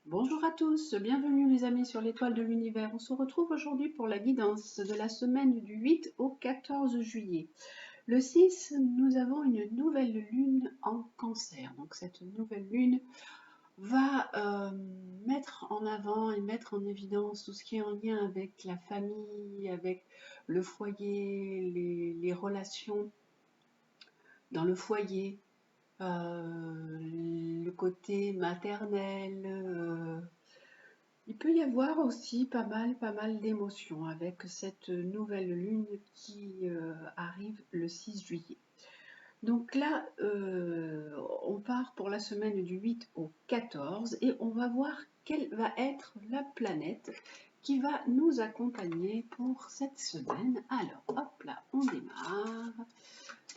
Bonjour à tous, bienvenue les amis sur l'étoile de l'univers. On se retrouve aujourd'hui pour la guidance de la semaine du 8 au 14 juillet. Le 6, nous avons une nouvelle lune en cancer. Donc cette nouvelle lune va mettre en avant et mettre en évidence tout ce qui est en lien avec la famille, avec le foyer, les relations dans le foyer, le côté maternel. Il peut y avoir aussi pas mal d'émotions avec cette nouvelle lune qui arrive le 6 juillet. Donc là, on part pour la semaine du 8 au 14 et on va voir quelle va être la planète qui va nous accompagner pour cette semaine. Alors, hop là, on démarre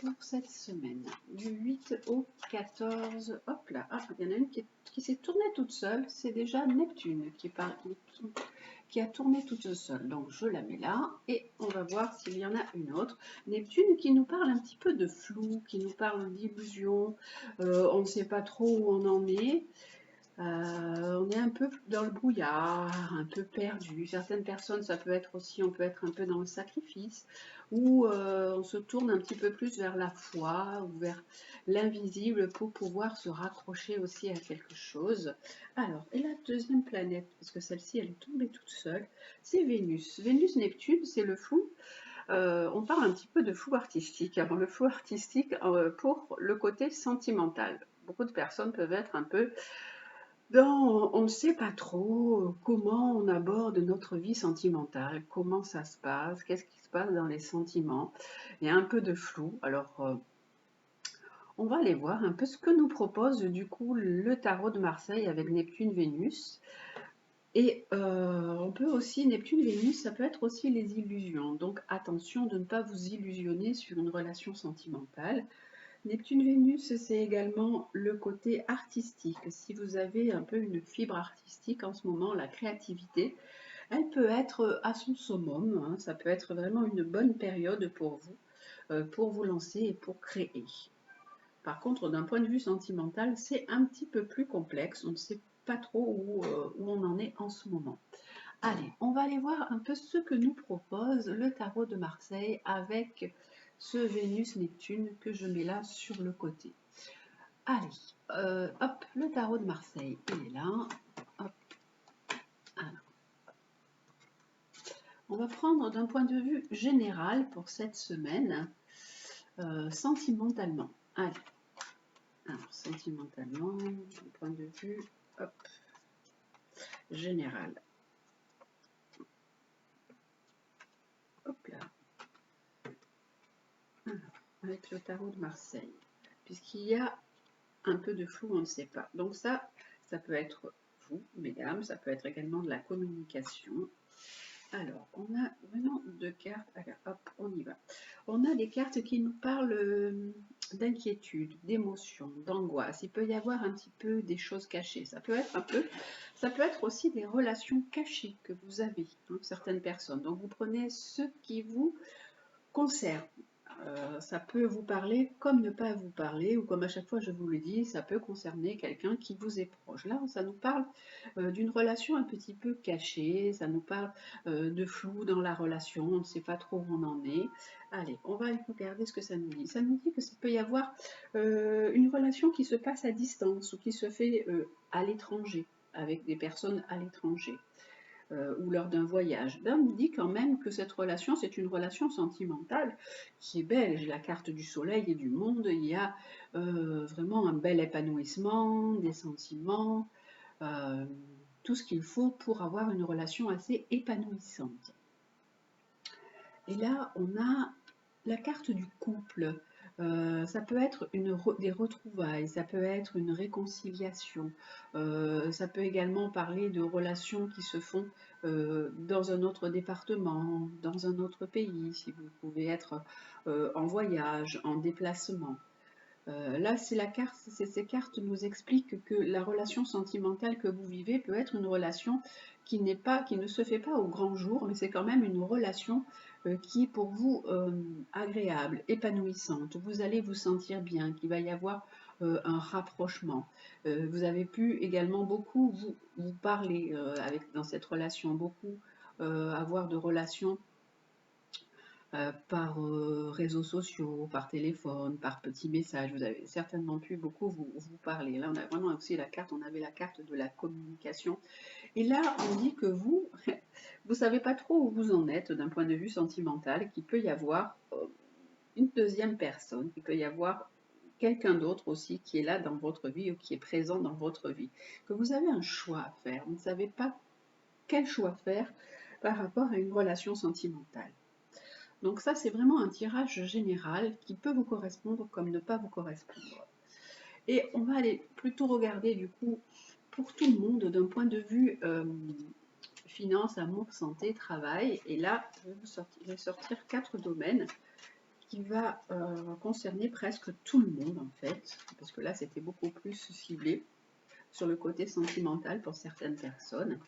pour cette semaine du 8 au 14. Hop là, ah, il y en a une qui s'est tournée toute seule, c'est déjà Neptune qui a tourné toute seule. Donc je la mets là et on va voir s'il y en a une autre. Neptune qui nous parle un petit peu de flou, qui nous parle d'illusion. On ne sait pas trop où on en est. On est un peu dans le brouillard, un peu perdu. Certaines personnes, ça peut être aussi, on peut être un peu dans le sacrifice, ou on se tourne un petit peu plus vers la foi ou vers l'invisible pour pouvoir se raccrocher aussi à quelque chose. Alors, et la deuxième planète, parce que celle-ci, elle est tombée toute seule, c'est Vénus. Vénus-Neptune, c'est le flou. On parle un petit peu de flou artistique. Alors, le flou artistique pour le côté sentimental. Beaucoup de personnes peuvent être un peu on ne sait pas trop comment on aborde notre vie sentimentale, comment ça se passe, qu'est-ce qui se passe dans les sentiments. Il y a un peu de flou. Alors, on va aller voir un peu ce que nous propose du coup le tarot de Marseille avec Neptune-Vénus. Et on peut aussi, Neptune-Vénus, ça peut être aussi les illusions. Donc attention de ne pas vous illusionner sur une relation sentimentale. Neptune-Vénus, c'est également le côté artistique. Si vous avez un peu une fibre artistique en ce moment, la créativité, elle peut être à son summum, hein. Ça peut être vraiment une bonne période pour vous lancer et pour créer. Par contre, d'un point de vue sentimental, c'est un petit peu plus complexe. On ne sait pas trop où on en est en ce moment. Allez, on va aller voir un peu ce que nous propose le tarot de Marseille avec ce Vénus-Neptune que je mets là sur le côté. Allez, hop, le tarot de Marseille, il est là. Hop, alors, on va prendre d'un point de vue général pour cette semaine, sentimentalement. Allez, alors sentimentalement, d'un point de vue hop, général. Hop là. Alors, avec le tarot de Marseille, puisqu'il y a un peu de flou, on ne sait pas. Donc ça peut être vous, mesdames, ça peut être également de la communication. Alors, on a vraiment deux cartes. Alors, hop, on y va. On a des cartes qui nous parlent d'inquiétude, d'émotion, d'angoisse. Il peut y avoir un petit peu des choses cachées. Ça peut être aussi des relations cachées que vous avez, hein, certaines personnes. Donc, vous prenez ce qui vous concerne. Ça peut vous parler comme ne pas vous parler, ou comme à chaque fois je vous le dis, ça peut concerner quelqu'un qui vous est proche. Là, ça nous parle d'une relation un petit peu cachée, ça nous parle de flou dans la relation, on ne sait pas trop où on en est. Allez, on va regarder ce que ça nous dit. Ça nous dit que ça peut y avoir une relation qui se passe à distance ou qui se fait à l'étranger, avec des personnes à l'étranger. Ou lors d'un voyage. Là, on dit quand même que cette relation, c'est une relation sentimentale qui est belle. J'ai la carte du soleil et du monde. Il y a vraiment un bel épanouissement, des sentiments, euh, tout ce qu'il faut pour avoir une relation assez épanouissante. Et là, on a la carte du couple. Ça peut être des retrouvailles, ça peut être une réconciliation, ça peut également parler de relations qui se font dans un autre département, dans un autre pays, si vous pouvez être en voyage, en déplacement. Là, c'est la carte, ces cartes nous expliquent que la relation sentimentale que vous vivez peut être une relation qui ne se fait pas au grand jour, mais c'est quand même une relation qui est pour vous agréable, épanouissante. Vous allez vous sentir bien, qu'il va y avoir un rapprochement. Vous avez pu également beaucoup vous parler dans cette relation, beaucoup avoir de relations par réseaux sociaux, par téléphone, par petits messages. Vous avez certainement pu beaucoup vous parler. Là, on a vraiment aussi la carte, on avait la carte de la communication. Et là, on dit que vous, vous savez pas trop où vous en êtes d'un point de vue sentimental, qu'il peut y avoir une deuxième personne, qu'il peut y avoir quelqu'un d'autre aussi qui est là dans votre vie ou qui est présent dans votre vie. Que vous avez un choix à faire. Vous ne savez pas quel choix faire par rapport à une relation sentimentale. Donc ça, c'est vraiment un tirage général qui peut vous correspondre comme ne pas vous correspondre. Et on va aller plutôt regarder du coup pour tout le monde d'un point de vue finance, amour, santé, travail. Et là, je vais sortir 4 domaines qui va concerner presque tout le monde en fait, parce que là, c'était beaucoup plus ciblé sur le côté sentimental pour certaines personnes.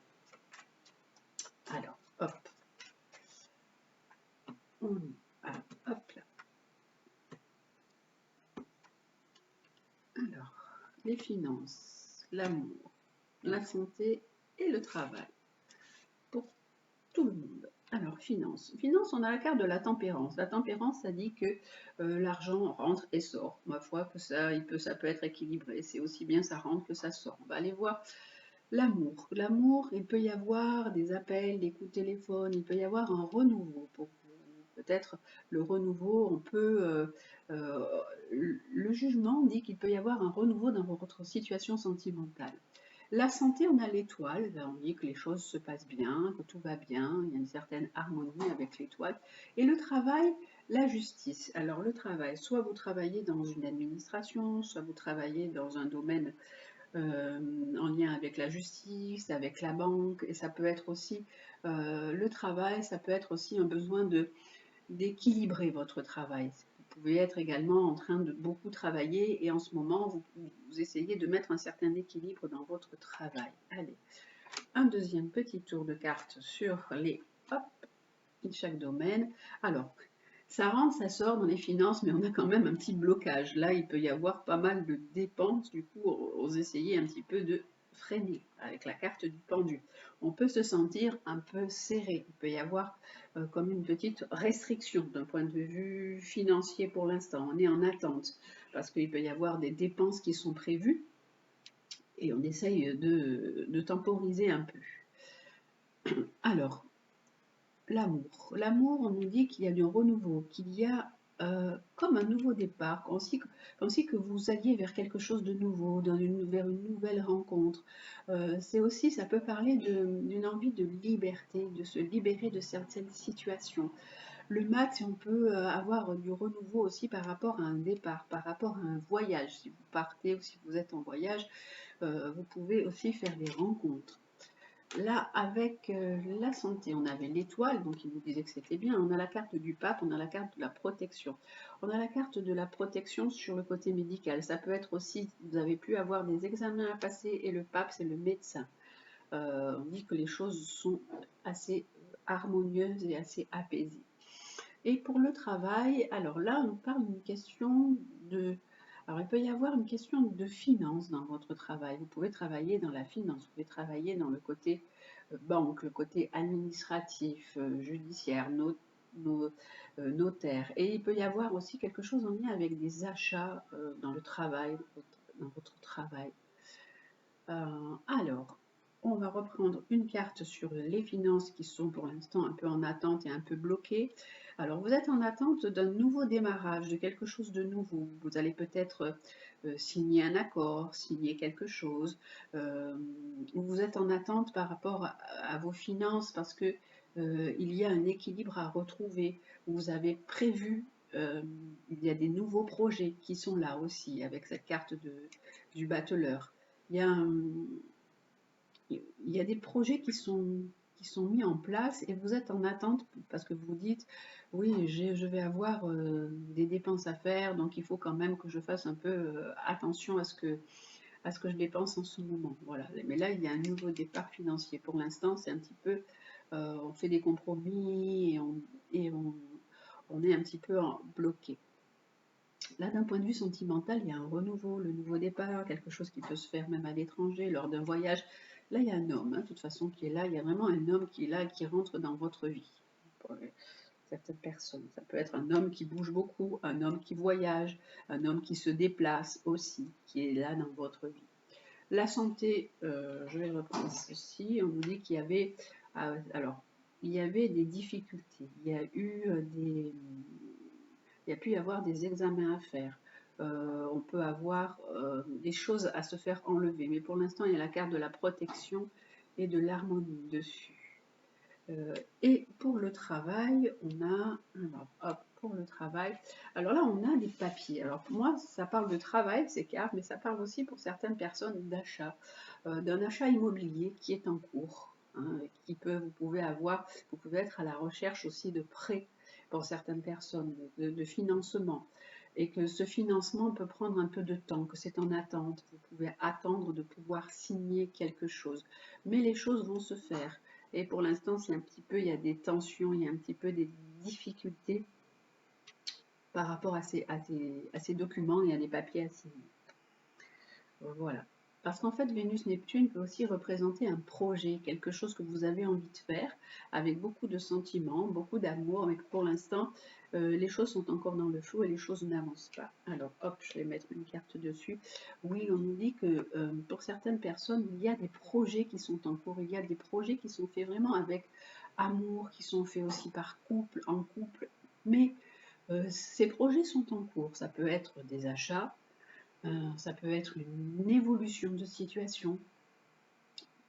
Alors, hop. Hop là. Alors, les finances, l'amour, la santé et le travail. Pour tout le monde. Alors, finances. Finances, on a la carte de la tempérance. La tempérance, ça dit que l'argent rentre et sort. Ma foi, que ça peut être équilibré. C'est aussi bien ça rentre que ça sort. On va aller voir l'amour. L'amour, il peut y avoir des appels, des coups de téléphone, il peut y avoir un renouveau pour vous. Peut-être le renouveau, on peut... le jugement dit qu'il peut y avoir un renouveau dans votre situation sentimentale. La santé, on a l'étoile, on dit que les choses se passent bien, que tout va bien, il y a une certaine harmonie avec l'étoile. Et le travail, la justice. Alors le travail, soit vous travaillez dans une administration, soit vous travaillez dans un domaine en lien avec la justice, avec la banque, et ça peut être aussi le travail, ça peut être aussi un besoin d'équilibrer votre travail. Vous pouvez être également en train de beaucoup travailler et en ce moment, vous essayez de mettre un certain équilibre dans votre travail. Allez, un deuxième petit tour de carte sur chaque domaine. Alors, ça rentre, ça sort dans les finances, mais on a quand même un petit blocage. Là, il peut y avoir pas mal de dépenses. Du coup, on essayer un petit peu de freiner avec la carte du pendu. On peut se sentir un peu serré. Il peut y avoir comme une petite restriction d'un point de vue financier pour l'instant. On est en attente parce qu'il peut y avoir des dépenses qui sont prévues et on essaye de temporiser un peu. Alors, l'amour. L'amour, on nous dit qu'il y a du renouveau, qu'il y a comme un nouveau départ, comme si que vous alliez vers quelque chose de nouveau, vers une nouvelle rencontre. C'est aussi, ça peut parler d'une envie de liberté, de se libérer de certaines situations. Le mat, on peut avoir du renouveau aussi par rapport à un départ, par rapport à un voyage. Si vous partez ou si vous êtes en voyage, vous pouvez aussi faire des rencontres. Là, avec la santé, on avait l'étoile, donc il nous disait que c'était bien. On a la carte du pape, on a la carte de la protection. On a la carte de la protection sur le côté médical. Ça peut être aussi, vous avez pu avoir des examens à passer et le pape, c'est le médecin. On dit que les choses sont assez harmonieuses et assez apaisées. Et pour le travail, alors là, on nous parle d'une question de... Alors, il peut y avoir une question de finance dans votre travail. Vous pouvez travailler dans la finance, vous pouvez travailler dans le côté banque, le côté administratif, judiciaire, notaire. Et il peut y avoir aussi quelque chose en lien avec des achats dans le travail, dans votre travail. Alors, on va reprendre une carte sur les finances qui sont pour l'instant un peu en attente et un peu bloquées. Alors, vous êtes en attente d'un nouveau démarrage, de quelque chose de nouveau. Vous allez peut-être signer un accord, signer quelque chose. Vous êtes en attente par rapport à vos finances parce que il y a un équilibre à retrouver. Vous avez prévu, il y a des nouveaux projets qui sont là aussi avec cette carte du bateleur. Il y a, il y a des projets qui sont mis en place et vous êtes en attente parce que vous dites oui, je vais avoir des dépenses à faire, donc il faut quand même que je fasse un peu attention à ce que je dépense en ce moment. Voilà. Mais là, il y a un nouveau départ financier. Pour l'instant, c'est un petit peu, on fait des compromis et on est un petit peu bloqué. Là, d'un point de vue sentimental, il y a un renouveau, le nouveau départ, quelque chose qui peut se faire même à l'étranger, lors d'un voyage. Là, il y a un homme, hein, de toute façon, qui est là. Il y a vraiment un homme qui est là, qui rentre dans votre vie. Pour certaines personnes. Ça peut être un homme qui bouge beaucoup, un homme qui voyage, un homme qui se déplace aussi, qui est là dans votre vie. La santé, je vais reprendre ceci. On nous dit qu'il y avait, alors, il y avait des difficultés. Il y a eu il y a pu y avoir des examens à faire. On peut avoir des choses à se faire enlever. Mais pour l'instant, il y a la carte de la protection et de l'harmonie dessus. Et pour le travail, on a, alors, hop, pour le travail, alors là, on a des papiers. Alors pour moi, ça parle de travail, ces cartes, mais ça parle aussi pour certaines personnes d'achat, d'un achat immobilier qui est en cours, hein, vous pouvez avoir, vous pouvez être à la recherche aussi de prêts pour certaines personnes, de financement. Et que ce financement peut prendre un peu de temps, que c'est en attente. Vous pouvez attendre de pouvoir signer quelque chose. Mais les choses vont se faire. Et pour l'instant, c'est un petit peu, il y a des tensions, il y a un petit peu des difficultés par rapport à ces documents, il y a des papiers à signer. Voilà. Parce qu'en fait, Vénus-Neptune peut aussi représenter un projet, quelque chose que vous avez envie de faire, avec beaucoup de sentiments, beaucoup d'amour, mais que pour l'instant, les choses sont encore dans le flou et les choses n'avancent pas. Alors, hop, je vais mettre une carte dessus. Oui, on nous dit que pour certaines personnes, il y a des projets qui sont en cours, il y a des projets qui sont faits vraiment avec amour, qui sont faits aussi par couple, en couple, mais ces projets sont en cours. Ça peut être des achats, ça peut être une évolution de situation,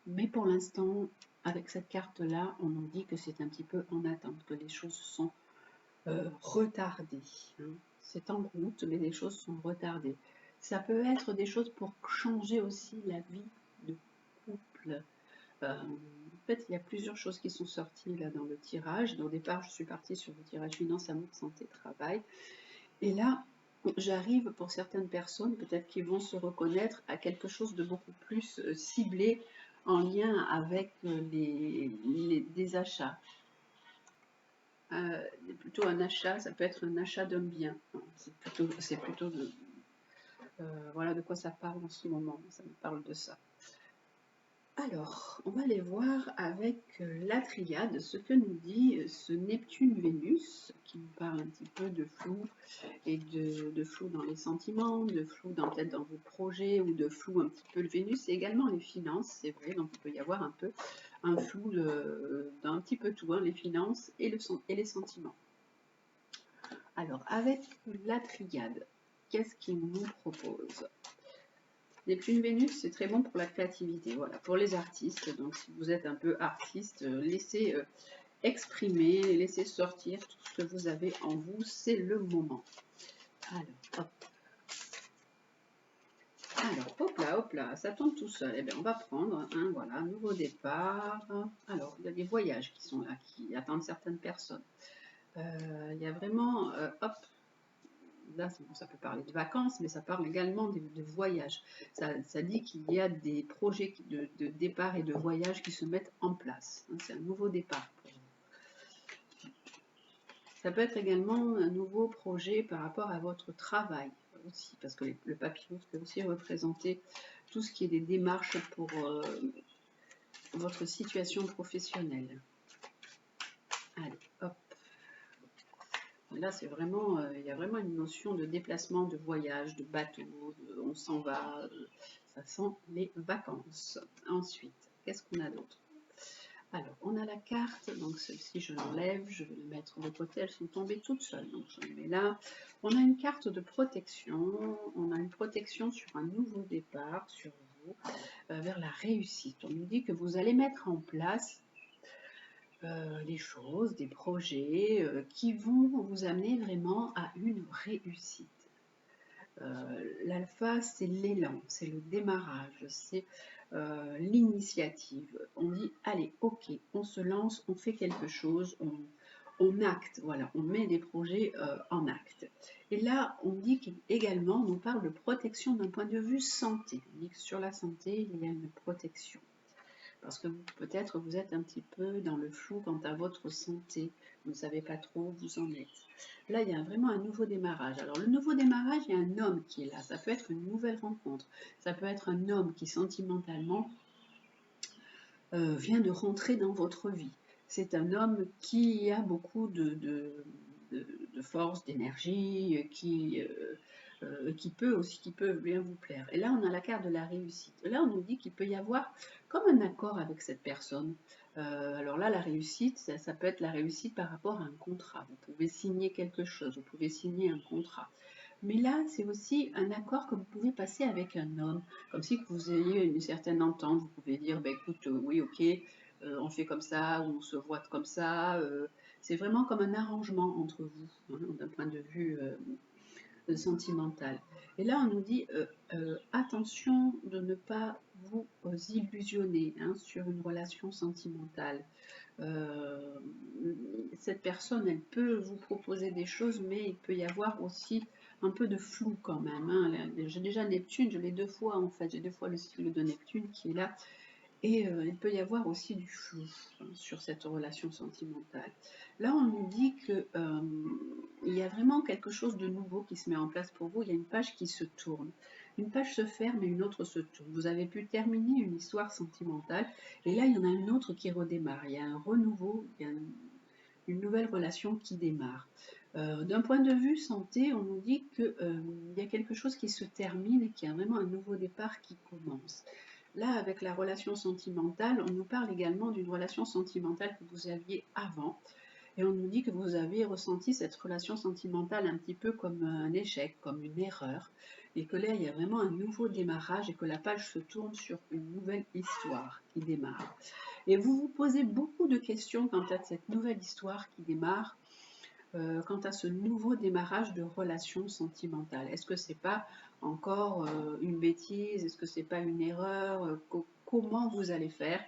mais pour l'instant, avec cette carte-là, on nous dit que c'est un petit peu en attente, que les choses sont retardées, hein. C'est en route, mais les choses sont retardées. Ça peut être des choses pour changer aussi la vie de couple. En fait, il y a plusieurs choses qui sont sorties là dans le tirage. Au départ, je suis partie sur le tirage finance, amour, santé, travail. Et là, j'arrive pour certaines personnes, peut-être qui vont se reconnaître à quelque chose de beaucoup plus ciblé en lien avec des achats. Plutôt un achat, ça peut être un achat d'un bien. C'est plutôt voilà de quoi ça parle en ce moment. Ça me parle de ça. Alors, on va aller voir avec la triade ce que nous dit ce Neptune-Vénus, qui nous parle un petit peu de flou, et de flou dans les sentiments, de flou peut-être dans vos projets, ou de flou un petit peu le Vénus, et également les finances, c'est vrai, donc il peut y avoir un peu un flou d'un petit peu tout, hein, les finances et les sentiments. Alors, avec la triade, qu'est-ce qu'il nous propose? Neptune-Vénus, c'est très bon pour la créativité, voilà, pour les artistes. Donc, si vous êtes un peu artiste, laissez exprimer, laissez sortir tout ce que vous avez en vous, c'est le moment. Alors, hop. Alors, hop là, ça tombe tout seul. Eh bien, on va prendre, hein, voilà, nouveau départ. Alors, il y a des voyages qui sont là, qui attendent certaines personnes. Il y a vraiment, hop, là, bon, ça peut parler de vacances, mais ça parle également de voyages. Ça dit qu'il y a des projets de départ et de voyage qui se mettent en place, hein, c'est un nouveau départ pour vous. Ça peut être également un nouveau projet par rapport à votre travail aussi, parce que le papyrus peut aussi représenter tout ce qui est des démarches pour votre situation professionnelle. Allez, hop. Là, c'est vraiment, il y a vraiment une notion de déplacement, de voyage, de bateau, on s'en va, ça sent les vacances. Ensuite, qu'est-ce qu'on a d'autre? Alors, on a la carte, donc celle-ci, je l'enlève, je vais le mettre de côté, elles sont tombées toutes seules, donc je les mets là. On a une carte de protection, on a une protection sur un nouveau départ, sur vous, vers la réussite. On nous dit que vous allez mettre en place des choses, des projets qui vont vous amener vraiment à une réussite. L'alpha, c'est l'élan, c'est le démarrage, c'est l'initiative. On dit, allez, ok, on se lance, on fait quelque chose, on acte, voilà, on met des projets en acte. Et là, on dit qu'également, on nous parle de protection d'un point de vue santé. On dit que sur la santé, il y a une protection. parce que peut-être vous êtes un petit peu dans le flou quant à votre santé, vous ne savez pas trop où vous en êtes. Là, il y a vraiment un nouveau démarrage. Alors, le nouveau démarrage, il y a un homme qui est là, ça peut être une nouvelle rencontre, ça peut être un homme qui sentimentalement vient de rentrer dans votre vie. C'est un homme qui a beaucoup de force, d'énergie, qui peut bien vous plaire. Et là, on a la carte de la réussite. Là, on nous dit qu'il peut y avoir comme un accord avec cette personne. Alors là, la réussite, ça peut être la réussite par rapport à un contrat. Vous pouvez signer quelque chose, vous pouvez signer un contrat. Mais là, c'est aussi un accord que vous pouvez passer avec un homme, comme si vous ayez une certaine entente. Vous pouvez dire, bah, écoute, oui, ok, on fait comme ça, ou on se voit comme ça. C'est vraiment comme un arrangement entre vous, hein, d'un point de vue sentimental. Et là, on nous dit, attention de ne pas vous illusionner, hein, sur une relation sentimentale. Euh, cette personne, elle peut vous proposer des choses, mais il peut y avoir aussi un peu de flou quand même, hein. J'ai déjà Neptune, je l'ai deux fois en fait, j'ai deux fois le cycle de Neptune qui est là, et il peut y avoir aussi du flou, hein, sur cette relation sentimentale. Là, on nous dit que il y a vraiment quelque chose de nouveau qui se met en place pour vous. Il y a une page qui se tourne. Une page se ferme et une autre se tourne. Vous avez pu terminer une histoire sentimentale et là, il y en a une autre qui redémarre. Il y a un renouveau, il y a une nouvelle relation qui démarre. D'un point de vue santé, on nous dit qu'il y a quelque chose qui se termine et qu'il y a vraiment un nouveau départ qui commence. Là, avec la relation sentimentale, on nous parle également d'une relation sentimentale que vous aviez avant. Et on nous dit que vous avez ressenti cette relation sentimentale un petit peu comme un échec, comme une erreur. Et que là, il y a vraiment un nouveau démarrage et que la page se tourne sur une nouvelle histoire qui démarre. Et vous vous posez beaucoup de questions quant à cette nouvelle histoire qui démarre, quant à ce nouveau démarrage de relation sentimentale. Est-ce que c'est pas encore une bêtise? Est-ce que c'est pas une erreur? Comment vous allez faire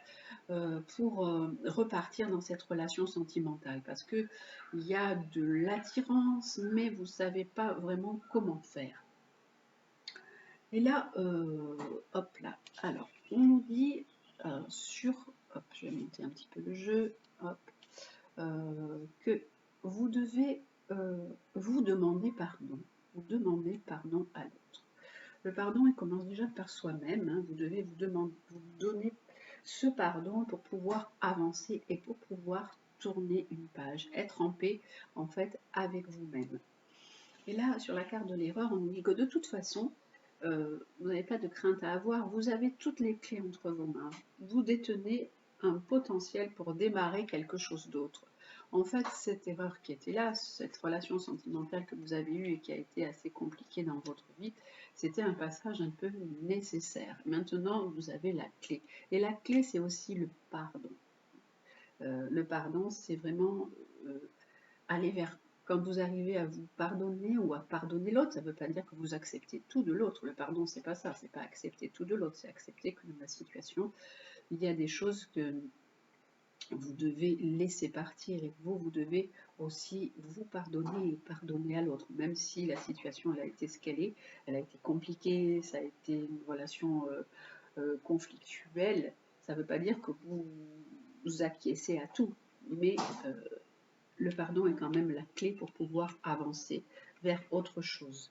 pour repartir dans cette relation sentimentale? Parce que il y a de l'attirance, mais vous savez pas vraiment comment faire. Et là, hop là. Alors, on nous dit hop, je vais monter un petit peu le jeu, hop, que vous devez vous demander pardon. Vous demandez pardon à l'autre. Le pardon, il commence déjà par soi-même, hein. Vous devez vous donner ce pardon pour pouvoir avancer et pour pouvoir tourner une page, être en paix en fait avec vous-même. Et là, sur la carte de l'erreur, on nous dit que de toute façon, vous n'avez pas de crainte à avoir, vous avez toutes les clés entre vos mains. Vous détenez un potentiel pour démarrer quelque chose d'autre. En fait, cette erreur qui était là, cette relation sentimentale que vous avez eue et qui a été assez compliquée dans votre vie, c'était un passage un peu nécessaire. Maintenant, vous avez la clé. Et la clé, c'est aussi le pardon. Le pardon, c'est vraiment aller vers, quand vous arrivez à vous pardonner ou à pardonner l'autre, ça ne veut pas dire que vous acceptez tout de l'autre. Le pardon, c'est pas ça, c'est pas accepter tout de l'autre, c'est accepter que dans la situation, il y a des choses que vous devez laisser partir et vous devez aussi vous pardonner et pardonner à l'autre, même si la situation elle a été ce qu'elle est, elle a été compliquée, ça a été une relation conflictuelle. Ça ne veut pas dire que vous acquiescez à tout, mais le pardon est quand même la clé pour pouvoir avancer vers autre chose.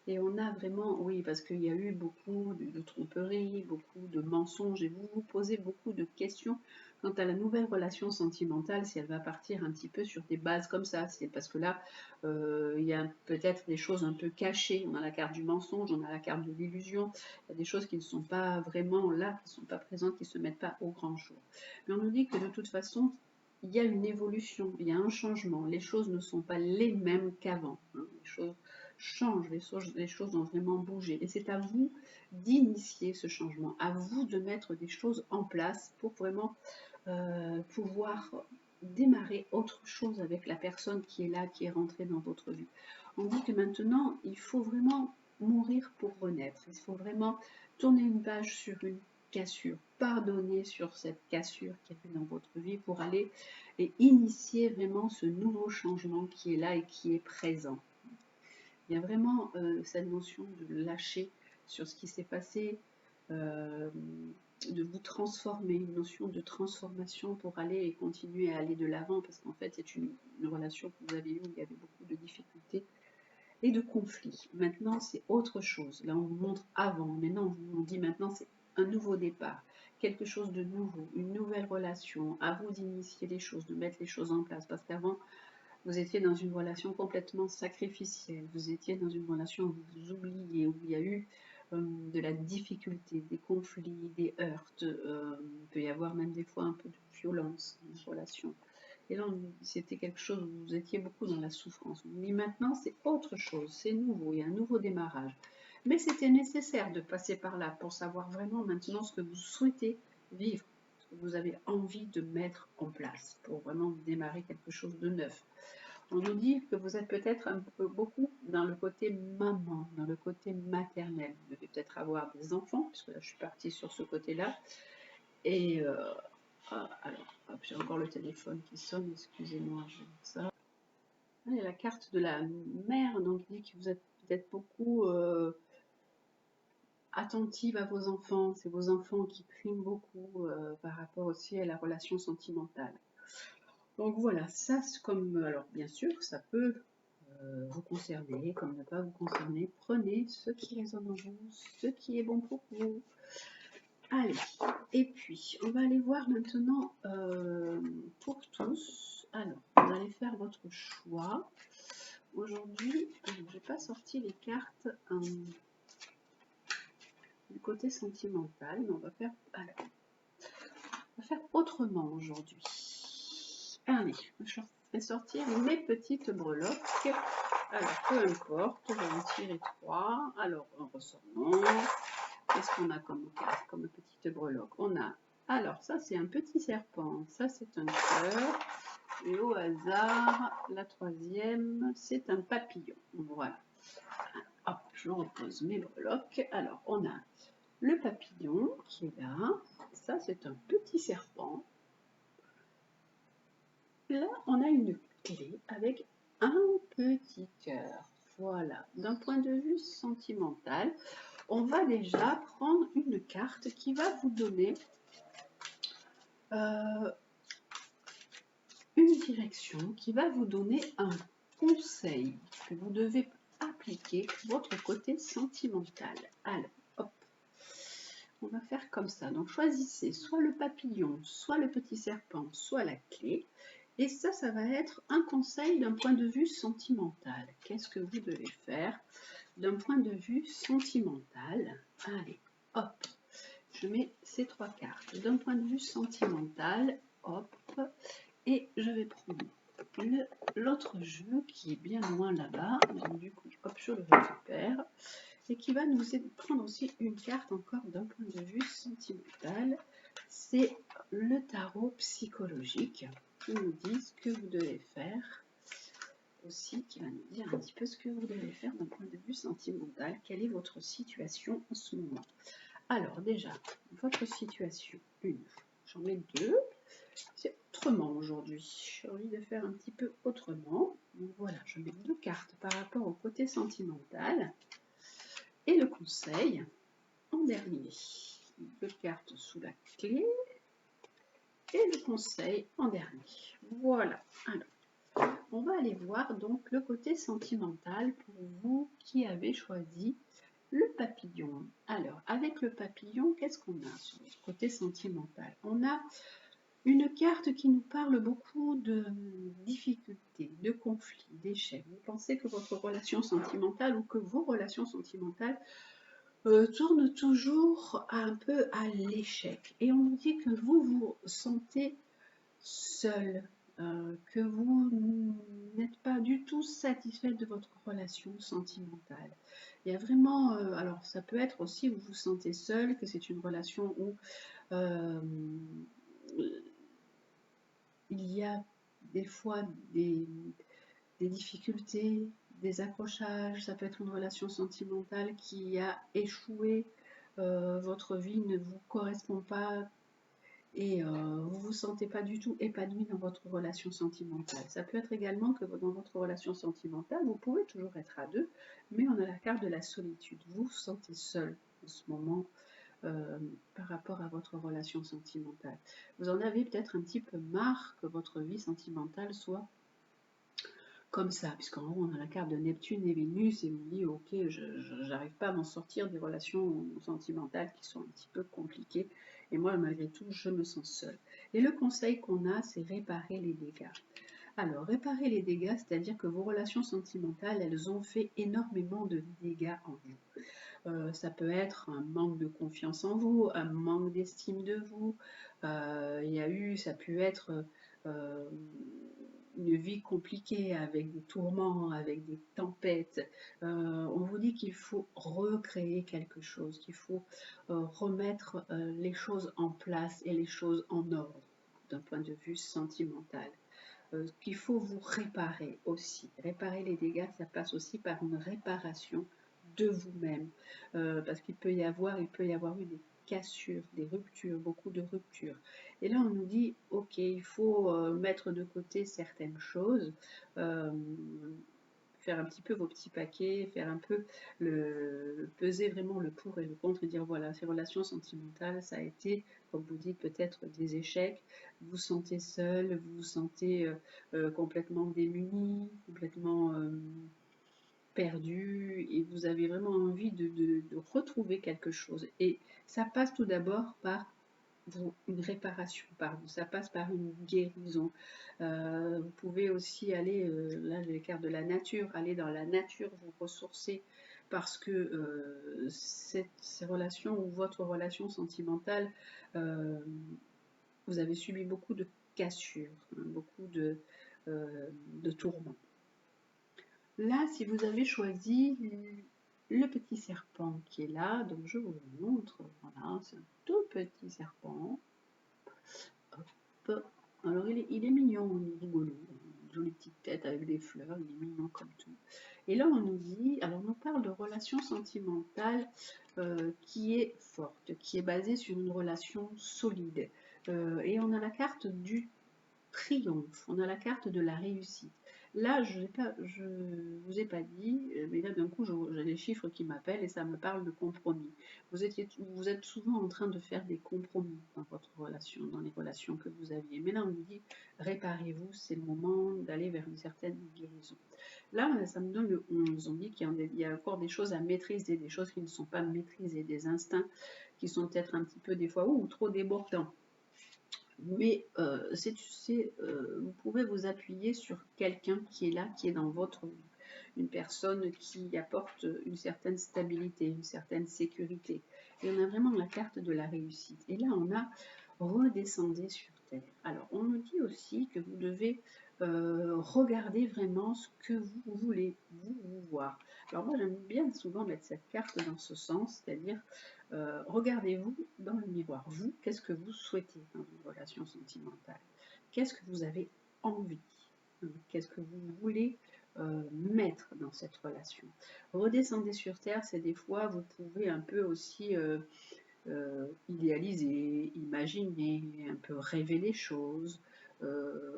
Et on a vraiment, oui, parce qu'il y a eu beaucoup de tromperies, beaucoup de mensonges, et vous vous posez beaucoup de questions quant à la nouvelle relation sentimentale, si elle va partir un petit peu sur des bases comme ça. C'est parce que là, il y a peut-être des choses un peu cachées. On a la carte du mensonge, on a la carte de l'illusion. Il y a des choses qui ne sont pas vraiment là, qui ne sont pas présentes, qui ne se mettent pas au grand jour. Mais on nous dit que de toute façon, il y a une évolution, il y a un changement. Les choses ne sont pas les mêmes qu'avant, hein. Les choses changent, les choses ont vraiment bougé. Et c'est à vous d'initier ce changement, à vous de mettre des choses en place pour vraiment pouvoir démarrer autre chose avec la personne qui est là, qui est rentrée dans votre vie. On dit que maintenant, il faut vraiment mourir pour renaître. Il faut vraiment tourner une page sur une cassure, pardonner sur cette cassure qui est dans votre vie pour aller et initier vraiment ce nouveau changement qui est là et qui est présent. Il y a vraiment cette notion de lâcher sur ce qui s'est passé, euh, de vous transformer, une notion de transformation pour aller et continuer à aller de l'avant, parce qu'en fait c'est une relation que vous avez eue où il y avait beaucoup de difficultés et de conflits. Maintenant c'est autre chose, là on vous montre avant, maintenant on vous dit maintenant c'est un nouveau départ, quelque chose de nouveau, une nouvelle relation, à vous d'initier les choses, de mettre les choses en place, parce qu'avant vous étiez dans une relation complètement sacrificielle, vous étiez dans une relation où vous vous oubliez, où il y a eu de la difficulté, des conflits, des heurts, il peut y avoir même des fois un peu de violence dans une relation. Et là, c'était quelque chose où vous étiez beaucoup dans la souffrance. Mais maintenant, c'est autre chose, c'est nouveau, il y a un nouveau démarrage. Mais c'était nécessaire de passer par là pour savoir vraiment maintenant ce que vous souhaitez vivre, ce que vous avez envie de mettre en place pour vraiment démarrer quelque chose de neuf. On nous dit que vous êtes peut-être un peu beaucoup dans le côté maman, dans le côté maternel. Vous devez peut-être avoir des enfants, puisque là je suis partie sur ce côté-là. Et alors, j'ai encore le téléphone qui sonne, excusez-moi, je vais voir ça. Il y a la carte de la mère, donc il dit que vous êtes peut-être beaucoup attentive à vos enfants. C'est vos enfants qui priment beaucoup par rapport aussi à la relation sentimentale. Donc voilà, ça c'est comme, alors bien sûr, ça peut vous concerner, comme ne pas vous concerner. Prenez ce qui résonne en vous, ce qui est bon pour vous. Allez, et puis on va aller voir maintenant pour tous. Alors, vous allez faire votre choix. Aujourd'hui, je n'ai pas sorti les cartes du côté sentimental, mais on va faire, alors, on va faire autrement aujourd'hui. Allez, je vais sortir mes petites breloques. Alors, peu importe, je vais en tirer 3. Alors, en ressort qu'est-ce qu'on a comme carte, comme petite breloque? On a, alors ça c'est un petit serpent, ça c'est un cœur, et au hasard, la troisième, c'est un papillon. Voilà. Hop, je repose mes breloques. Alors, on a le papillon qui est là. Ça, c'est un petit serpent. Là, on a une clé avec un petit cœur. Voilà. D'un point de vue sentimental, on va déjà prendre une carte qui va vous donner une direction, qui va vous donner un conseil que vous devez appliquer pour votre côté sentimental. Alors, hop, on va faire comme ça. Donc, choisissez soit le papillon, soit le petit serpent, soit la clé. Et ça va être un conseil d'un point de vue sentimental. Qu'est-ce que vous devez faire d'un point de vue sentimental? Allez, hop, je mets ces 3 cartes. D'un point de vue sentimental, hop, et je vais prendre l'autre jeu qui est bien loin là-bas. Donc du coup, hop, je le récupère. Et qui va nous prendre aussi une carte encore d'un point de vue sentimental. C'est le tarot psychologique qui nous dit ce que vous devez faire. Aussi, qui va nous dire un petit peu ce que vous devez faire d'un point de vue sentimental. Quelle est votre situation en ce moment? Alors déjà, votre situation, j'en mets 2. C'est autrement aujourd'hui. J'ai envie de faire un petit peu autrement. Donc voilà, je mets 2 cartes par rapport au côté sentimental. Et le conseil en dernier. 2 cartes sous la clé. Et le conseil en dernier. Voilà. Alors, on va aller voir donc le côté sentimental pour vous qui avez choisi le papillon. Alors, avec le papillon, qu'est-ce qu'on a sur le côté sentimental? On a une carte qui nous parle beaucoup de difficultés, de conflits, d'échecs. Vous pensez que votre relation sentimentale ou que vos relations sentimentales tournent toujours un peu à l'échec. Et on nous dit que vous vous sentez seul, que vous n'êtes pas du tout satisfait de votre relation sentimentale. Il y a vraiment, alors ça peut être aussi où vous vous sentez seul, que c'est une relation où il y a des fois des difficultés, des accrochages, ça peut être une relation sentimentale qui a échoué, votre vie ne vous correspond pas et vous ne vous sentez pas du tout épanoui dans votre relation sentimentale. Ça peut être également que dans votre relation sentimentale, vous pouvez toujours être à 2, mais on a la carte de la solitude. Vous vous sentez seul en ce moment par rapport à votre relation sentimentale. Vous en avez peut-être un petit peu marre que votre vie sentimentale soit comme ça, puisqu'en haut on a la carte de Neptune et Vénus et on dit ok, je n'arrive pas à m'en sortir des relations sentimentales qui sont un petit peu compliquées et moi malgré tout je me sens seule. Et le conseil qu'on a, c'est réparer les dégâts. Alors réparer les dégâts, c'est-à-dire que vos relations sentimentales, elles ont fait énormément de dégâts en vous. Ça peut être un manque de confiance en vous, un manque d'estime de vous. Ça peut être une vie compliquée avec des tourments, avec des tempêtes. On vous dit qu'il faut recréer quelque chose, qu'il faut remettre les choses en place et les choses en ordre d'un point de vue sentimental. Qu'il faut vous réparer aussi. Réparer les dégâts, ça passe aussi par une réparation de vous-même. Parce qu'il peut y avoir eu des cassures, des ruptures, beaucoup de ruptures. Et là, on nous dit, ok, il faut mettre de côté certaines choses, euh, faire un petit peu vos petits paquets, faire un peu peser vraiment le pour et le contre et dire voilà, ces relations sentimentales, ça a été, comme vous dites, peut-être des échecs, vous vous sentez seul, vous vous sentez complètement démuni, complètement perdu et vous avez vraiment envie de retrouver quelque chose. Et ça passe tout d'abord par une réparation, pardon. Ça passe par une guérison. Vous pouvez aussi aller, là j'ai les cartes de la nature, aller dans la nature, vous ressourcer parce que ces relations ou votre relation sentimentale, euh, vous avez subi beaucoup de cassures, hein, beaucoup de tourments. Là, si vous avez choisi le petit serpent qui est là, donc je vous le montre, voilà, c'est un tout petit serpent. Hop. Alors il est mignon, il est rigolo, une jolie petite tête avec des fleurs, il est mignon comme tout. Et là on nous dit, alors on nous parle de relation sentimentale qui est forte, qui est basée sur une relation solide. Et on a la carte du triomphe, on a la carte de la réussite. Là, je ne vous ai pas dit, mais là d'un coup, j'ai des chiffres qui m'appellent et ça me parle de compromis. Vous êtes souvent en train de faire des compromis dans votre relation, dans les relations que vous aviez. Mais là, on vous dit, réparez-vous, c'est le moment d'aller vers une certaine guérison. Là, ça me donne le 11. On dit qu'il y a encore des choses à maîtriser, des choses qui ne sont pas maîtrisées, des instincts qui sont peut-être un petit peu des fois trop débordants. Mais vous pouvez vous appuyer sur quelqu'un qui est là, qui est dans votre vie. Une personne qui apporte une certaine stabilité, une certaine sécurité. Et on a vraiment la carte de la réussite. Et là, on a redescendez sur Terre. Alors, on nous dit aussi que vous devez regarder vraiment ce que vous voulez vous voir. Alors moi, j'aime bien souvent mettre cette carte dans ce sens, c'est-à-dire regardez-vous dans le miroir. Vous, qu'est-ce que vous souhaitez dans une relation sentimentale? Qu'est-ce que vous avez envie? Qu'est-ce que vous voulez mettre dans cette relation? Redescendez sur Terre, c'est des fois, vous pouvez un peu aussi idéaliser, imaginer, un peu rêver les choses.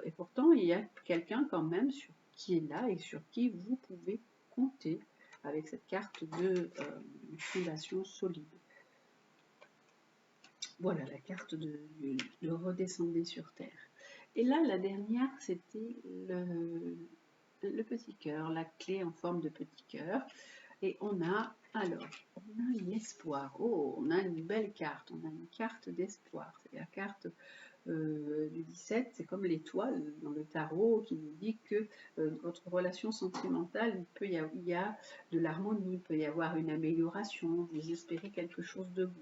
Et pourtant, il y a quelqu'un quand même qui est là et sur qui vous pouvez compter avec cette carte de fondation solide. Voilà la carte de redescendre sur Terre. Et là, la dernière, c'était le petit cœur, la clé en forme de petit cœur. Et on a l'espoir. Oh, on a une belle carte. On a une carte d'espoir. C'est la carte du 17. C'est comme l'étoile dans le tarot qui nous dit que votre relation sentimentale, il y a de l'harmonie, il peut y avoir une amélioration, vous espérez quelque chose de bon.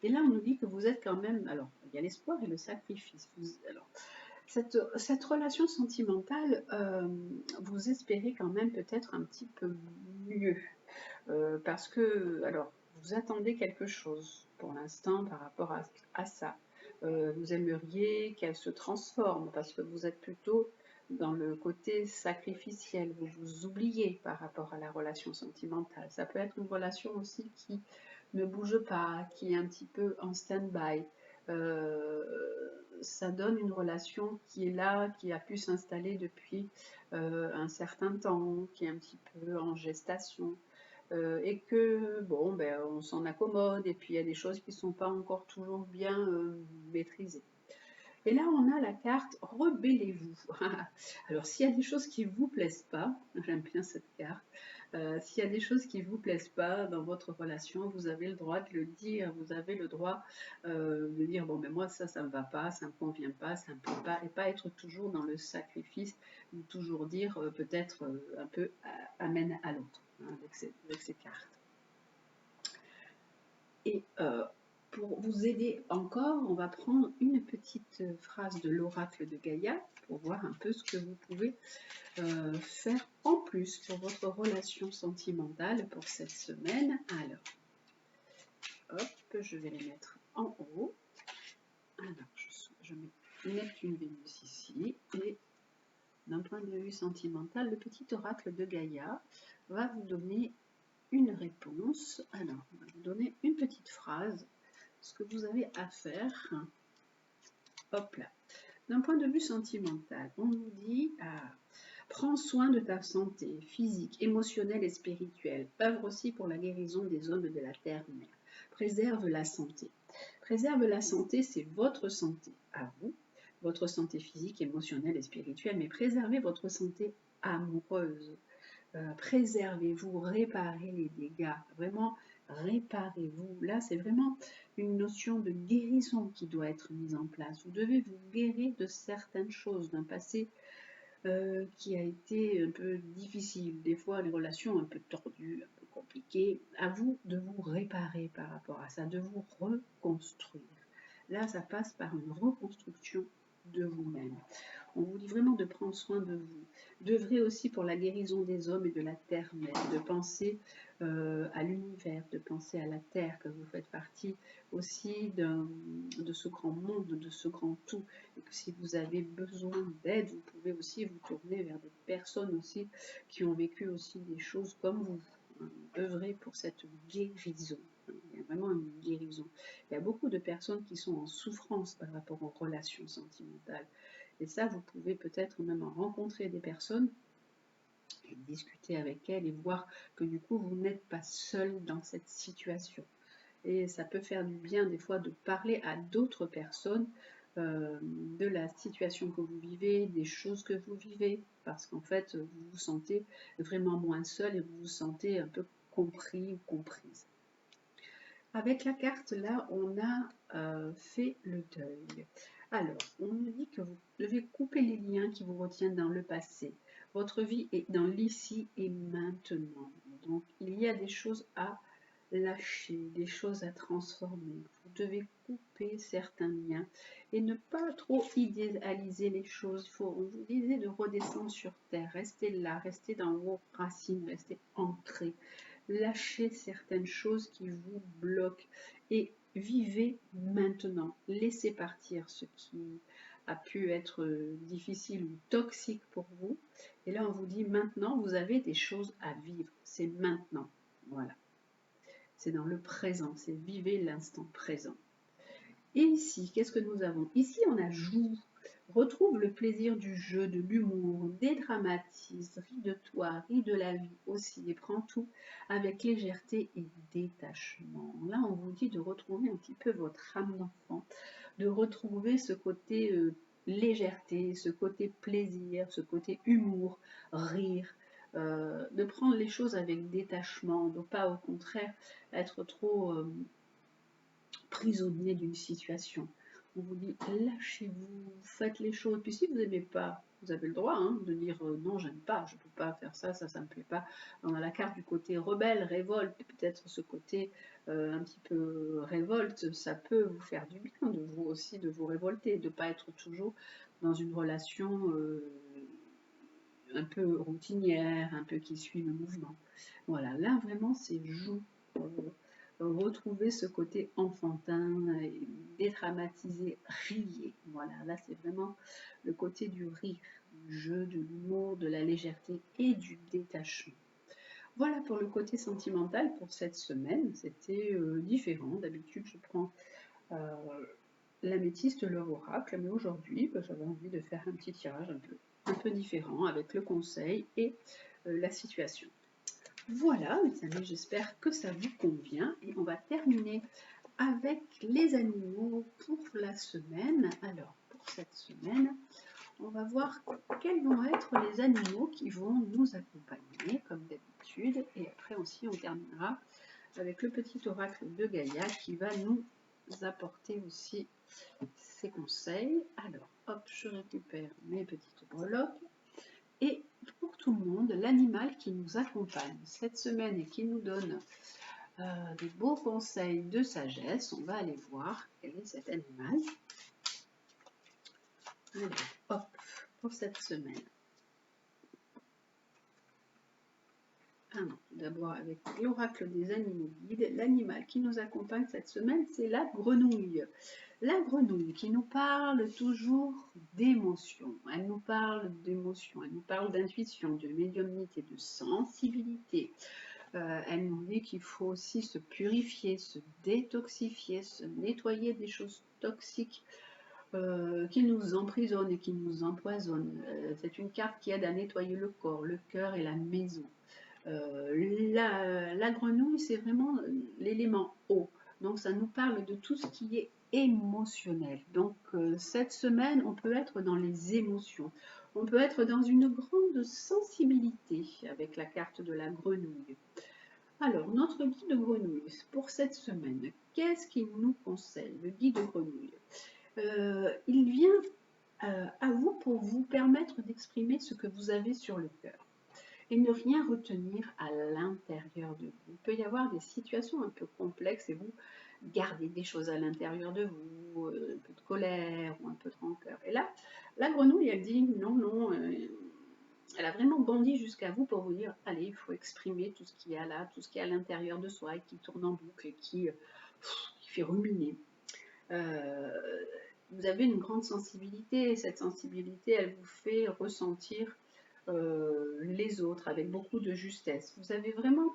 Et là, on nous dit que vous êtes quand même. Alors, il y a l'espoir et le sacrifice. Alors, cette relation sentimentale, vous espérez quand même peut-être un petit peu mieux. Parce que, alors, vous attendez quelque chose pour l'instant par rapport à ça. Vous aimeriez qu'elle se transforme parce que vous êtes plutôt dans le côté sacrificiel. Vous vous oubliez par rapport à la relation sentimentale. Ça peut être une relation aussi qui ne bouge pas, qui est un petit peu en stand-by. Ça donne une relation qui est là, qui a pu s'installer depuis un certain temps, qui est un petit peu en gestation. et que, bon, ben, on s'en accommode, et puis il y a des choses qui ne sont pas encore toujours bien maîtrisées. Et là, on a la carte Rebellez-vous. Alors, s'il y a des choses qui ne vous plaisent pas, j'aime bien cette carte, s'il y a des choses qui ne vous plaisent pas dans votre relation, vous avez le droit de le dire, vous avez le droit de dire, bon, mais moi, ça ne me va pas, ça ne me convient pas, ça ne me plaît pas, et pas être toujours dans le sacrifice, ou toujours dire peut-être un peu amène à l'autre, hein, avec ces cartes. Et pour vous aider encore, on va prendre une petite phrase de l'oracle de Gaïa pour voir un peu ce que vous pouvez faire en plus pour votre relation sentimentale pour cette semaine. Alors, hop, je vais les mettre en haut. Alors, je mets Neptune Vénus ici. Et d'un point de vue sentimental, le petit oracle de Gaïa va vous donner une réponse. Alors, on va vous donner une petite phrase. Ce que vous avez à faire, hop là. D'un point de vue sentimental, on nous dit prends soin de ta santé physique, émotionnelle et spirituelle. Œuvre aussi pour la guérison des hommes de la terre-mère. Préserve la santé. Préserve la santé, c'est votre santé à vous, votre santé physique, émotionnelle et spirituelle, mais préservez votre santé amoureuse. Préservez-vous, réparez les dégâts, vraiment réparez-vous. Là, c'est vraiment une notion de guérison qui doit être mise en place. Vous devez vous guérir de certaines choses, d'un passé qui a été un peu difficile, des fois les relations un peu tordues, un peu compliquées. À vous de vous réparer par rapport à ça, de vous reconstruire. Là, ça passe par une reconstruction de vous-même. On vous dit vraiment de prendre soin de vous, d'œuvrer aussi pour la guérison des hommes et de la terre-mère, de penser à l'univers, de penser à la terre, que vous faites partie aussi de ce grand monde, de ce grand tout, et que si vous avez besoin d'aide, vous pouvez aussi vous tourner vers des personnes aussi qui ont vécu aussi des choses comme vous. Œuvrer pour cette guérison. Il y a vraiment une guérison. Il y a beaucoup de personnes qui sont en souffrance par rapport aux relations sentimentales. Et ça, vous pouvez peut-être même rencontrer des personnes et discuter avec elles et voir que du coup, vous n'êtes pas seul dans cette situation. Et ça peut faire du bien des fois de parler à d'autres personnes de la situation que vous vivez, des choses que vous vivez, parce qu'en fait, vous vous sentez vraiment moins seul et vous vous sentez un peu compris ou comprise. Avec la carte là, on a fait le deuil. Alors, on nous dit que vous devez couper les liens qui vous retiennent dans le passé. Votre vie est dans l'ici et maintenant. Donc, il y a des choses à lâcher, des choses à transformer. Vous devez couper certains liens et ne pas trop idéaliser les choses. On vous disait de redescendre sur terre, restez là, restez dans vos racines, restez ancrés. Lâchez certaines choses qui vous bloquent et vivez maintenant. Laissez partir ce qui a pu être difficile ou toxique pour vous. Et là, on vous dit maintenant, vous avez des choses à vivre. C'est maintenant. Voilà. C'est dans le présent. C'est vivez l'instant présent. Et ici, qu'est-ce que nous avons? Ici, on a joue. Retrouve le plaisir du jeu, de l'humour, dédramatise, ris de toi, ris de la vie aussi, et prends tout avec légèreté et détachement. Là, on vous dit de retrouver un petit peu votre âme d'enfant, de retrouver ce côté légèreté, ce côté plaisir, ce côté humour, rire, de prendre les choses avec détachement, de pas au contraire être trop prisonnier d'une situation. On vous dit lâchez-vous, faites les choses. Puis si vous n'aimez pas, vous avez le droit de dire non, j'aime pas, je ne peux pas faire ça, ça me plaît pas. On a la carte du côté rebelle, révolte, peut-être ce côté un petit peu révolte, ça peut vous faire du bien de vous aussi, de vous révolter, de ne pas être toujours dans une relation un peu routinière, un peu qui suit le mouvement. Voilà, là vraiment c'est joue. Retrouver ce côté enfantin, dédramatiser, rier. Voilà, là c'est vraiment le côté du rire, du jeu, de l'humour, de la légèreté et du détachement. Voilà pour le côté sentimental pour cette semaine. C'était différent. D'habitude, je prends l'améthyste, leur oracle, mais aujourd'hui, j'avais envie de faire un petit tirage un peu différent avec le conseil et la situation. Voilà, mes amis, j'espère que ça vous convient et on va terminer avec les animaux pour la semaine. Alors, pour cette semaine, on va voir quels vont être les animaux qui vont nous accompagner, comme d'habitude. Et après aussi, on terminera avec le petit oracle de Gaïa qui va nous apporter aussi ses conseils. Alors, hop, je récupère mes petites breloques. Et pour tout le monde, l'animal qui nous accompagne cette semaine et qui nous donne des beaux conseils de sagesse, on va aller voir quel est cet animal. Alors, hop, pour cette semaine. Alors, tout d'abord avec l'oracle des animaux guides, l'animal qui nous accompagne cette semaine, c'est la grenouille. La grenouille qui nous parle toujours d'émotion. Elle nous parle d'émotion, elle nous parle d'intuition, de médiumnité, de sensibilité. Elle nous dit qu'il faut aussi se purifier, se détoxifier, se nettoyer des choses toxiques qui nous emprisonnent et qui nous empoisonnent. C'est une carte qui aide à nettoyer le corps, le cœur et la maison. La grenouille, c'est vraiment l'élément eau. Donc ça nous parle de tout ce qui est émotionnel. Donc cette semaine, on peut être dans les émotions. On peut être dans une grande sensibilité avec la carte de la grenouille. Alors, notre guide grenouille pour cette semaine, qu'est-ce qu'il nous conseille, le guide grenouille? Il vient à vous pour vous permettre d'exprimer ce que vous avez sur le cœur et ne rien retenir à l'intérieur de vous. Il peut y avoir des situations un peu complexes et vous gardez des choses à l'intérieur de vous, un peu de colère ou un peu de rancœur. Et là, la grenouille, elle dit non, non, elle a vraiment bondi jusqu'à vous pour vous dire, allez, il faut exprimer tout ce qu'il y a là, tout ce qui est à l'intérieur de soi et qui tourne en boucle et qui fait ruminer. Vous avez une grande sensibilité et cette sensibilité, elle vous fait ressentir les autres avec beaucoup de justesse. Vous avez vraiment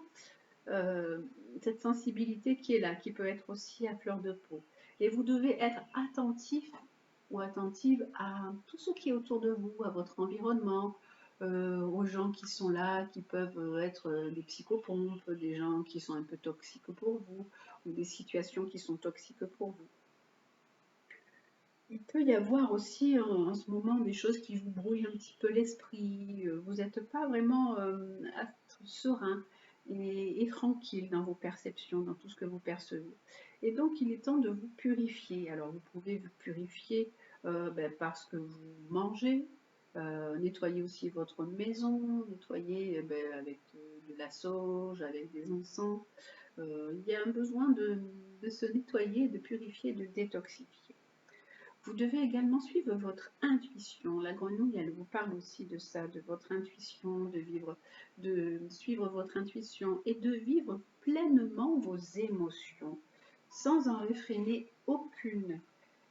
cette sensibilité qui est là, qui peut être aussi à fleur de peau. Et vous devez être attentif ou attentive à tout ce qui est autour de vous, à votre environnement, aux gens qui sont là, qui peuvent être des psychopompes, des gens qui sont un peu toxiques pour vous, ou des situations qui sont toxiques pour vous. Il peut y avoir aussi en ce moment des choses qui vous brouillent un petit peu l'esprit. Vous n'êtes pas vraiment serein et tranquille dans vos perceptions, dans tout ce que vous percevez. Et donc, il est temps de vous purifier. Alors, vous pouvez vous purifier parce que vous mangez, nettoyer aussi votre maison, nettoyer avec de la sauge, avec des encens. Il y a un besoin de se nettoyer, de purifier, de détoxifier. Vous devez également suivre votre intuition. La grenouille, elle vous parle aussi de ça, de votre intuition, de suivre votre intuition et de vivre pleinement vos émotions, sans en réfréner aucune.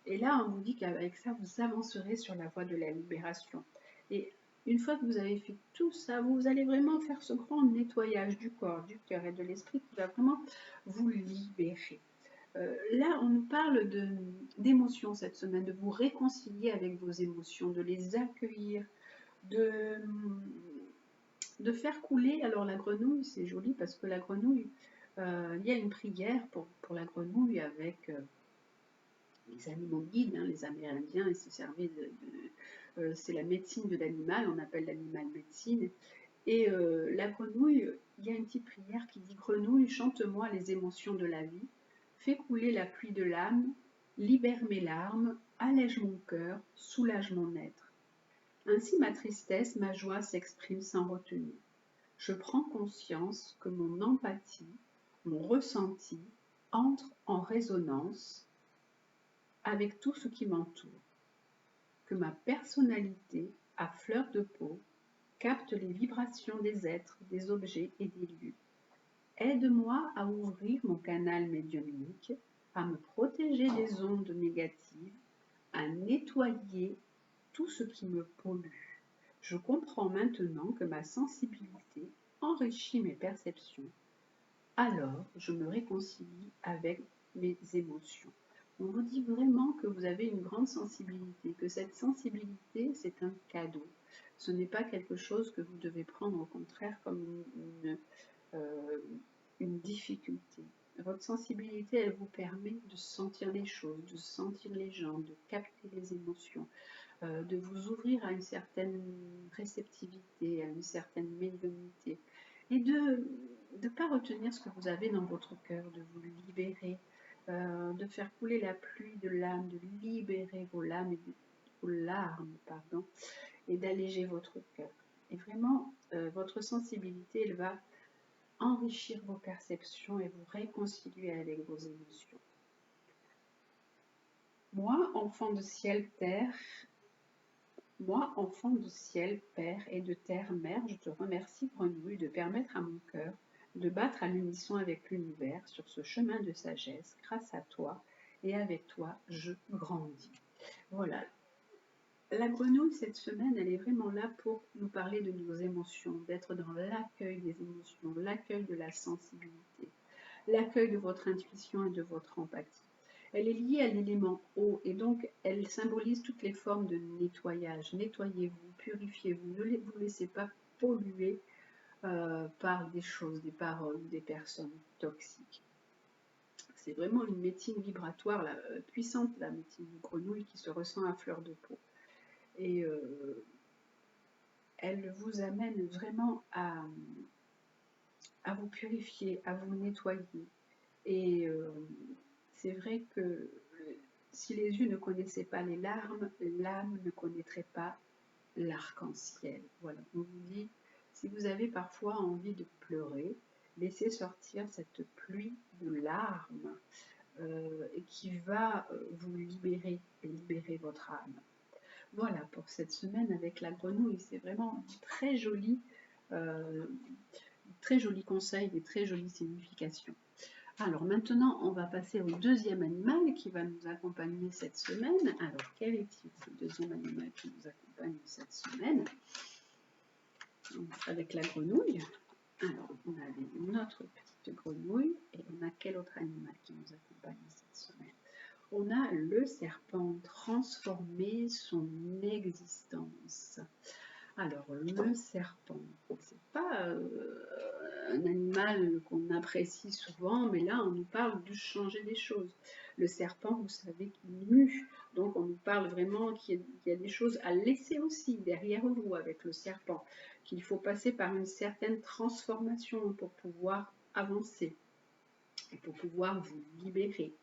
Et là, on vous dit qu'avec ça, vous avancerez sur la voie de la libération. Et une fois que vous avez fait tout ça, vous allez vraiment faire ce grand nettoyage du corps, du cœur et de l'esprit qui va vraiment vous libérer. Là, on nous parle d'émotions cette semaine, de vous réconcilier avec vos émotions, de les accueillir, de faire couler. Alors la grenouille, c'est joli parce que la grenouille, il y a une prière pour la grenouille avec les animaux guides, hein, les Amérindiens, ils se servaient c'est la médecine de l'animal, on appelle l'animal médecine. Et la grenouille, il y a une petite prière qui dit: Grenouille, chante-moi les émotions de la vie, fais couler la pluie de l'âme, libère mes larmes, allège mon cœur, soulage mon être. Ainsi ma tristesse, ma joie s'exprime sans retenue. Je prends conscience que mon empathie, mon ressenti entre en résonance avec tout ce qui m'entoure, que ma personnalité, à fleur de peau, capte les vibrations des êtres, des objets et des lieux. Aide-moi à ouvrir mon canal médiumnique, à me protéger des ondes négatives, à nettoyer tout ce qui me pollue. Je comprends maintenant que ma sensibilité enrichit mes perceptions. Alors, je me réconcilie avec mes émotions. On vous dit vraiment que vous avez une grande sensibilité, que cette sensibilité, c'est un cadeau. Ce n'est pas quelque chose que vous devez prendre au contraire comme une difficulté. Votre sensibilité, elle vous permet de sentir les choses, de sentir les gens, de capter les émotions, de vous ouvrir à une certaine réceptivité, à une certaine médiumnité, et de ne pas retenir ce que vous avez dans votre cœur, de vous libérer, de faire couler la pluie de l'âme, de libérer vos larmes, vos larmes, pardon, et d'alléger votre cœur. Et vraiment, votre sensibilité, elle va enrichir vos perceptions et vous réconcilier avec vos émotions. Moi, enfant de ciel, terre, moi, enfant de ciel, père, et de terre, mère, je te remercie, grenouille, de permettre à mon cœur de battre à l'unisson avec l'univers sur ce chemin de sagesse. Grâce à toi et avec toi, je grandis. Voilà. La grenouille, cette semaine, elle est vraiment là pour nous parler de nos émotions, d'être dans l'accueil des émotions, l'accueil de la sensibilité, l'accueil de votre intuition et de votre empathie. Elle est liée à l'élément eau et donc elle symbolise toutes les formes de nettoyage. Nettoyez-vous, purifiez-vous, ne vous laissez pas polluer par des choses, des paroles, des personnes toxiques. C'est vraiment une médecine vibratoire puissante, la médecine de grenouille qui se ressent à fleur de peau. Et elle vous amène vraiment à vous purifier, à vous nettoyer. Et c'est vrai que si les yeux ne connaissaient pas les larmes, l'âme ne connaîtrait pas l'arc-en-ciel. Voilà, on vous dit, si vous avez parfois envie de pleurer, laissez sortir cette pluie de larmes et qui va vous libérer et libérer votre âme. Voilà pour cette semaine avec la grenouille, c'est vraiment très joli conseil, des très jolies significations. Alors maintenant, on va passer au deuxième animal qui va nous accompagner cette semaine. Alors, quel est-il, ce deuxième animal qui nous accompagne cette semaine? Avec la grenouille. Alors, on avait notre petite grenouille et on a quel autre animal qui nous accompagne cette semaine? On a le serpent, transformer son existence. Alors, le serpent, c'est pas un animal qu'on apprécie souvent, mais là, on nous parle de changer des choses. Le serpent, vous savez qu'il mue, donc on nous parle vraiment qu'il y a des choses à laisser aussi derrière vous avec le serpent, qu'il faut passer par une certaine transformation pour pouvoir avancer et pour pouvoir vous libérer.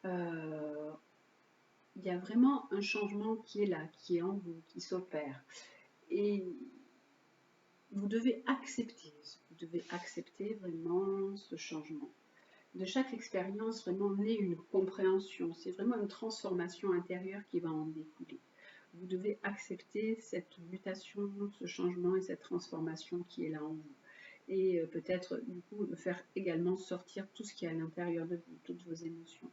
Il y a vraiment un changement qui est là, qui est en vous, qui s'opère. Et vous devez accepter vraiment ce changement. De chaque expérience, vraiment naît une compréhension. C'est vraiment une transformation intérieure qui va en découler. Vous devez accepter cette mutation, ce changement et cette transformation qui est là en vous. Et peut-être, du coup, faire également sortir tout ce qui est à l'intérieur de vous, toutes vos émotions.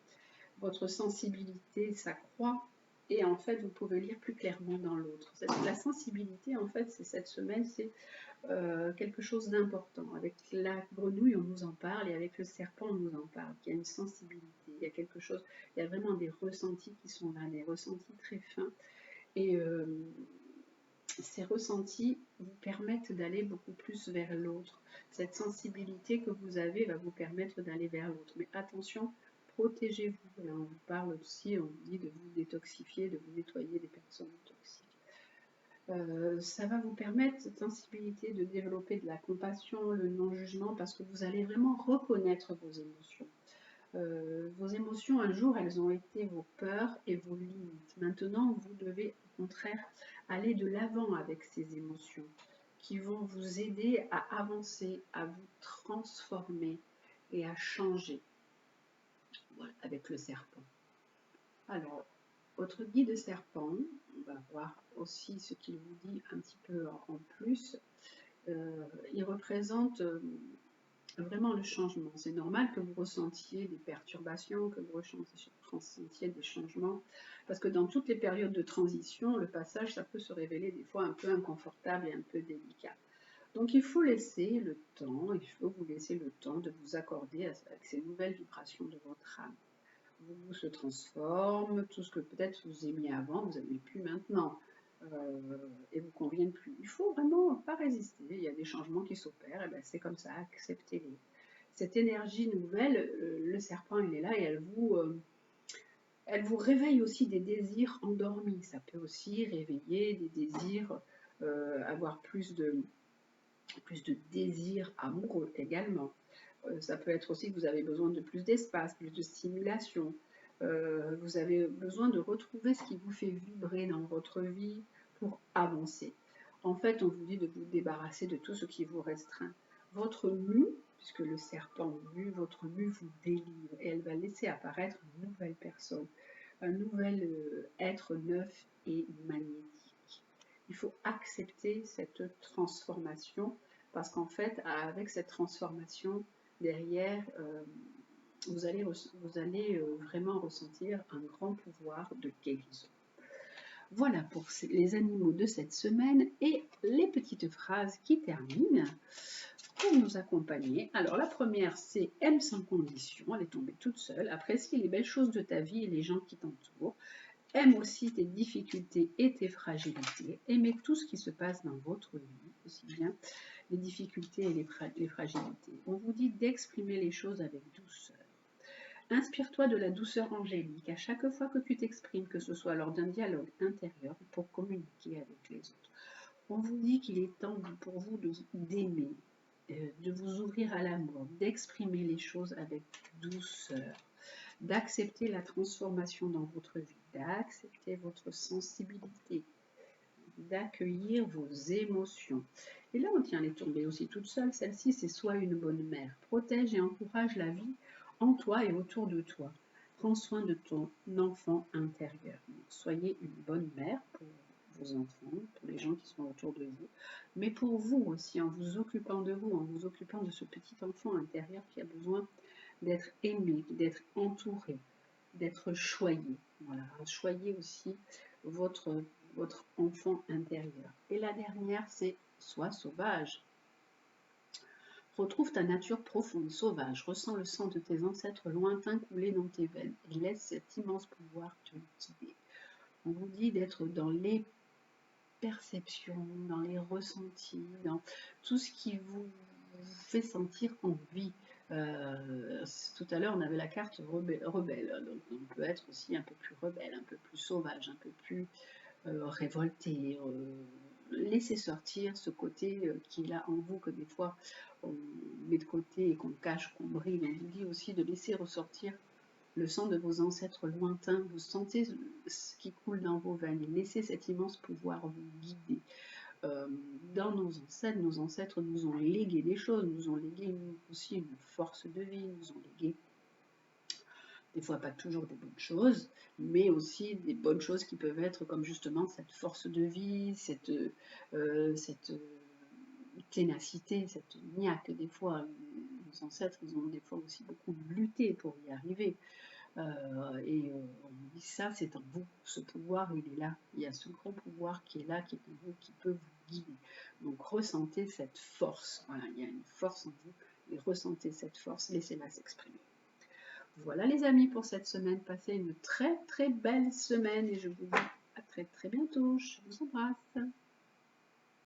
Votre sensibilité s'accroît et en fait, vous pouvez lire plus clairement dans l'autre. La sensibilité, en fait, c'est cette semaine, c'est quelque chose d'important. Avec la grenouille, on nous en parle, et avec le serpent, on nous en parle. Il y a une sensibilité, il y a quelque chose, il y a vraiment des ressentis qui sont là, des ressentis très fins. Et ces ressentis vous permettent d'aller beaucoup plus vers l'autre. Cette sensibilité que vous avez va vous permettre d'aller vers l'autre. Mais attention, protégez-vous. Là, on vous parle aussi, on vous dit de vous détoxifier, de vous nettoyer des personnes toxiques. Ça va vous permettre, cette sensibilité, de développer de la compassion, le non-jugement, parce que vous allez vraiment reconnaître vos émotions. Vos émotions, un jour, elles ont été vos peurs et vos limites. Maintenant, vous devez, au contraire, aller de l'avant avec ces émotions qui vont vous aider à avancer, à vous transformer et à changer. Voilà, avec le serpent. Alors, votre guide serpent, on va voir aussi ce qu'il vous dit un petit peu en plus. Il représente vraiment le changement. C'est normal que vous ressentiez des perturbations, que vous ressentiez des changements, parce que dans toutes les périodes de transition, le passage, ça peut se révéler des fois un peu inconfortable et un peu délicat. Donc il faut laisser le temps, il faut vous laisser le temps de vous accorder avec ces nouvelles vibrations de votre âme. Vous se transforme, tout ce que peut-être vous aimiez avant, vous n'aimez plus maintenant. et vous conviennent plus. Il faut vraiment pas résister. Il y a des changements qui s'opèrent, et ben c'est comme ça, acceptez-les. Cette énergie nouvelle, le serpent il est là et elle vous réveille aussi des désirs endormis. Ça peut aussi réveiller des désirs, avoir plus de désirs amoureux également. Ça peut être aussi que vous avez besoin de plus d'espace, plus de stimulation. Vous avez besoin de retrouver ce qui vous fait vibrer dans votre vie pour avancer. En fait, on vous dit de vous débarrasser de tout ce qui vous restreint. Votre mue, puisque le serpent mue, votre mue vous délivre et elle va laisser apparaître une nouvelle personne, un nouvel être neuf et magnétique. Il faut accepter cette transformation parce qu'en fait, avec cette transformation, derrière, vous allez vraiment ressentir un grand pouvoir de guérison. Voilà pour les animaux de cette semaine et les petites phrases qui terminent pour nous accompagner. Alors la première, c'est aime sans condition, elle est tombée toute seule, apprécie les belles choses de ta vie et les gens qui t'entourent. Aime aussi tes difficultés et tes fragilités. Aimez tout ce qui se passe dans votre vie, aussi bien les difficultés et les fragilités. On vous dit d'exprimer les choses avec douceur. Inspire-toi de la douceur angélique à chaque fois que tu t'exprimes, que ce soit lors d'un dialogue intérieur ou pour communiquer avec les autres. On vous dit qu'il est temps pour vous d'aimer, de vous ouvrir à l'amour, d'exprimer les choses avec douceur, d'accepter la transformation dans votre vie, d'accepter votre sensibilité, d'accueillir vos émotions. Et là, on tient les tombées aussi toute seule. Celle-ci, c'est Sois une bonne mère. Protège et encourage la vie en toi et autour de toi. Prends soin de ton enfant intérieur. Donc, soyez une bonne mère pour vos enfants, pour les gens qui sont autour de vous, mais pour vous aussi, en vous occupant de vous, en vous occupant de ce petit enfant intérieur qui a besoin d'être aimé, d'être entouré, d'être choyé. Voilà, choyez aussi votre, votre enfant intérieur. Et la dernière, c'est Sois sauvage. Retrouve ta nature profonde, sauvage, ressens le sang de tes ancêtres lointains couler dans tes veines et laisse cet immense pouvoir te guider. On vous dit d'être dans les perceptions, dans les ressentis, dans tout ce qui vous fait sentir en vie. Tout à l'heure, on avait la carte rebelle, donc on peut être aussi un peu plus rebelle, un peu plus sauvage, un peu plus révolté. Laissez sortir ce côté qu'il a en vous, que des fois on met de côté et qu'on cache, qu'on brille. On vous dit aussi de laisser ressortir le sang de vos ancêtres lointains. Vous sentez ce qui coule dans vos veines. Laissez cet immense pouvoir vous guider. Dans nos ancêtres nous ont légué des choses, nous ont légué aussi une force de vie, nous ont légué des fois pas toujours des bonnes choses, mais aussi des bonnes choses qui peuvent être comme justement cette force de vie, cette ténacité, cette niaque. Des fois, nos ancêtres, ils ont des fois aussi beaucoup lutté pour y arriver. On dit ça, c'est en vous. Ce pouvoir, il est là. Il y a ce grand pouvoir qui est là, qui est en vous, qui peut vous guider. Donc ressentez cette force. Voilà, il y a une force en vous. Et ressentez cette force. Laissez-la s'exprimer. Voilà les amis pour cette semaine. Passez une très très belle semaine et je vous dis à très très bientôt. Je vous embrasse.